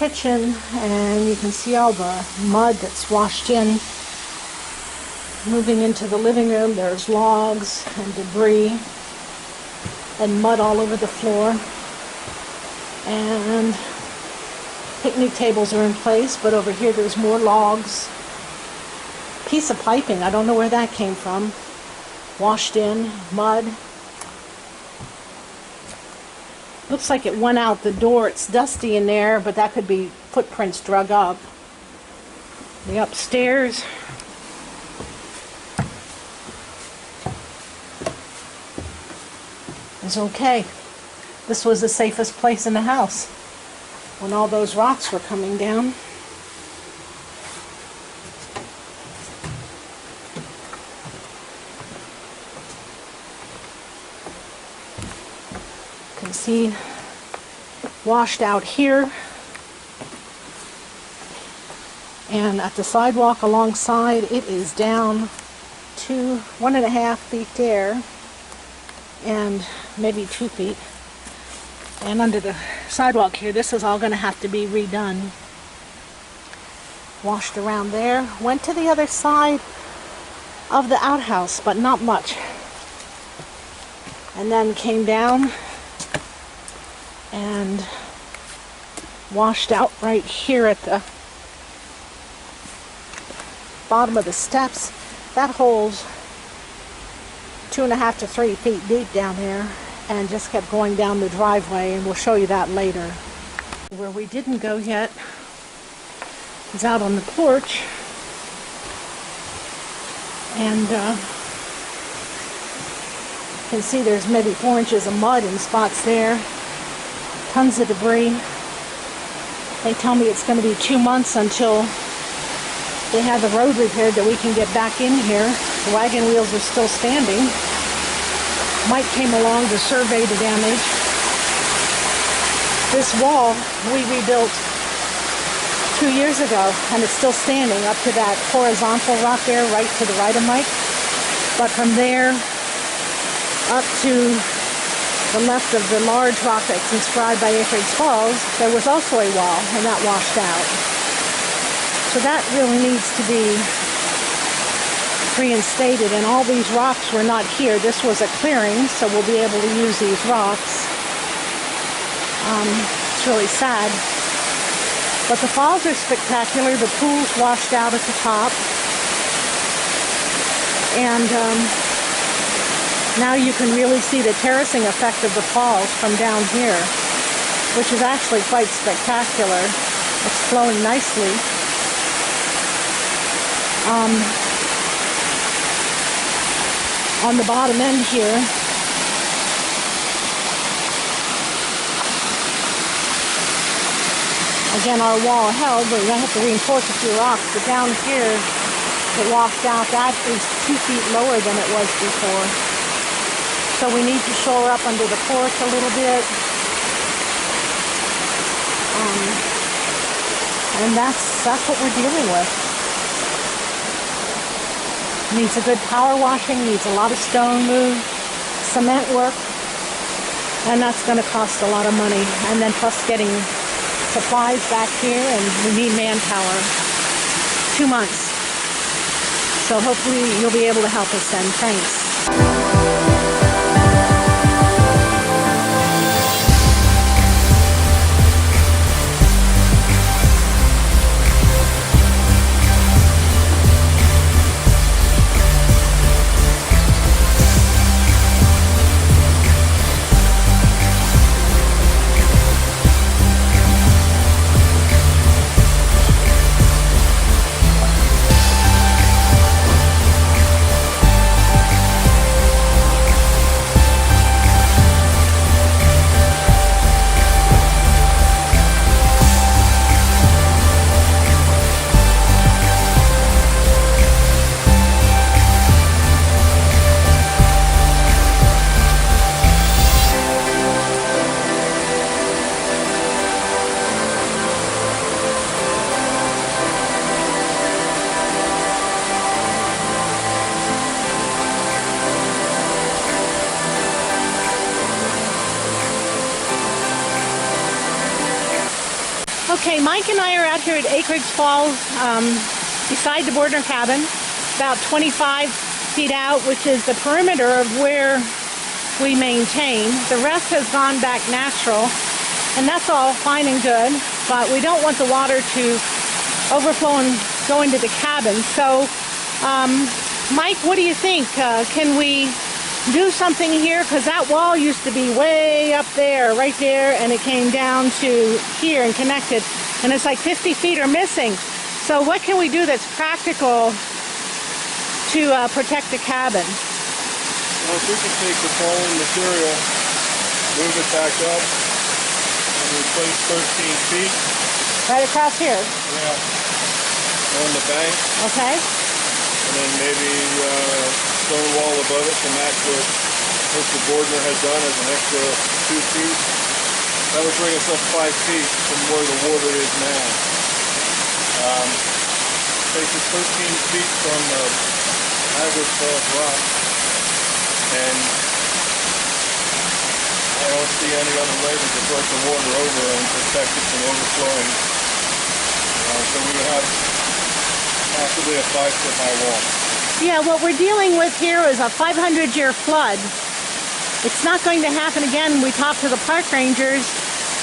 kitchen, and you can see all the mud that's washed in. Moving into the living room, there's logs and debris and mud all over the floor. And picnic tables are in place, but over here there's more logs. Piece of piping, I don't know where that came from. Washed in, mud. Looks like it went out the door. It's dusty in there, but that could be footprints drug up. The upstairs. Is okay. This was the safest place in the house when all those rocks were coming down. You can see washed out here, and at the sidewalk alongside it is down to 1.5 feet there, and maybe 2 feet. And under the sidewalk here, this is all going to have to be redone. Washed around there. Went to the other side of the outhouse, but not much. And then came down and washed out right here at the bottom of the steps. That hole's 2.5 to 3 feet deep down there, and just kept going down the driveway, and we'll show you that later. Where we didn't go yet is out on the porch, and you can see there's maybe 4 inches of mud in spots there, tons of debris. They tell me it's going to be 2 months until they have the road repaired that we can get back in here. The wagon wheels are still standing. Mike came along to survey the damage. This wall we rebuilt 2 years ago, and it's still standing up to that horizontal rock there, right to the right of Mike. But from there up to the left of the large rock that's inscribed by Aycriggs Falls, there was also a wall, and that washed out. So that really needs to be reinstated, and all these rocks were not here. This was a clearing, so we'll be able to use these rocks. It's really sad. But the falls are spectacular. The pool's washed out at the top. And now you can really see the terracing effect of the falls from down here, which is actually quite spectacular. It's flowing nicely. On the bottom end here, again, our wall held, but we're going to have to reinforce a few rocks. But down here, it washed out. That is 2 feet lower than it was before. So we need to shore up under the porch a little bit. And that's what we're dealing with. Needs a good power washing, needs a lot of stone moved, cement work, and that's going to cost a lot of money. And then plus getting supplies back here, and we need manpower. 2 months. So hopefully you'll be able to help us then. Thanks. Okay, Mike and I are out here at Aycriggs Falls, beside the Bordner Cabin, about 25 feet out, which is the perimeter of where we maintain. The rest has gone back natural, and that's all fine and good, but we don't want the water to overflow and go into the cabin. So, Mike, what do you think? Can we do something here? Because that wall used to be way up there, right there, and it came down to here and connected, and it's like 50 feet are missing. So what can we do that's practical to protect the cabin? Well, if we can take the fallen material, move it back up, and replace 13 feet. Right across here? Yeah. On the bank. Okay. And then maybe stone wall above it to match what Mr. Bordner had done as an extra 2 feet. That would bring us up 5 feet from where the water is now. Takes us 13 feet from the Aycrigg Falls rock. And I don't see any other way to divert the water over and protect it from overflowing. So we would have possibly a 5-foot high wall. Yeah, what we're dealing with here is a 500-year flood. It's not going to happen again. We talked to the park rangers.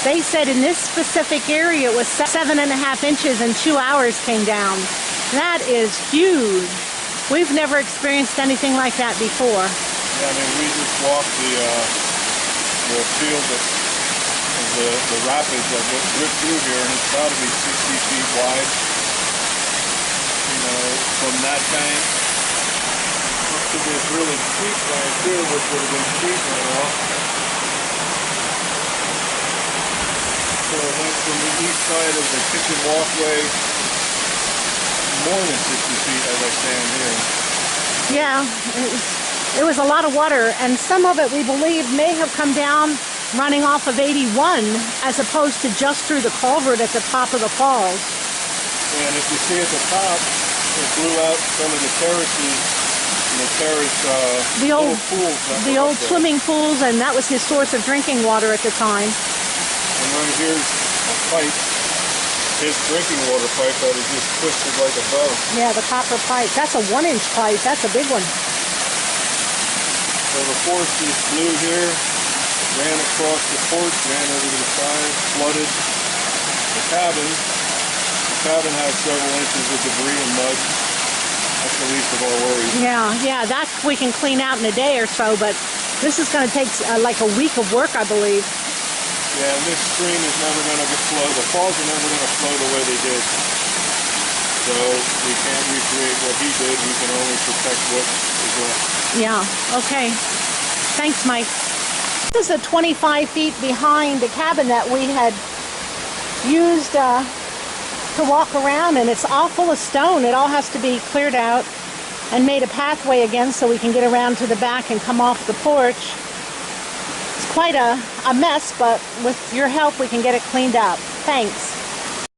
They said in this specific area it was 7.5 inches in 2 hours came down. That is huge. We've never experienced anything like that before. Yeah, I mean, we just walked the field of the rapids that rip through here, and it's got to be 60 feet wide. You know, from that bank up to this really steep bank here, which would have been steep right off. So it went from the east side of the kitchen walkway more than 60 feet as I stand here. Yeah, it was a lot of water, and some of it we believe may have come down running off of 81 as opposed to just through the culvert at the top of the falls. And if you see at the top, it blew out some of the terraces, the old pools. The old swimming pools, and that was his source of drinking water at the time. And then here's a pipe, his drinking water pipe that is just twisted like a bow. Yeah, the copper pipe. That's a 1-inch pipe. That's a big one. So the force just blew here, ran across the porch, ran over to the side, flooded the cabin. The cabin has several inches of debris and mud. That's the least of our worries. Yeah, that we can clean out in a day or so, but this is going to take like a week of work, I believe. Yeah, and this stream is never going to flow. The falls are never going to flow the way they did. So we can't recreate what he did. We can only protect what is left. Yeah, okay. Thanks, Mike. This is a 25 feet behind the cabin that we had used to walk around, and it's all full of stone. It all has to be cleared out and made a pathway again so we can get around to the back and come off the porch. It's quite a mess, but with your help we can get it cleaned up. Thanks.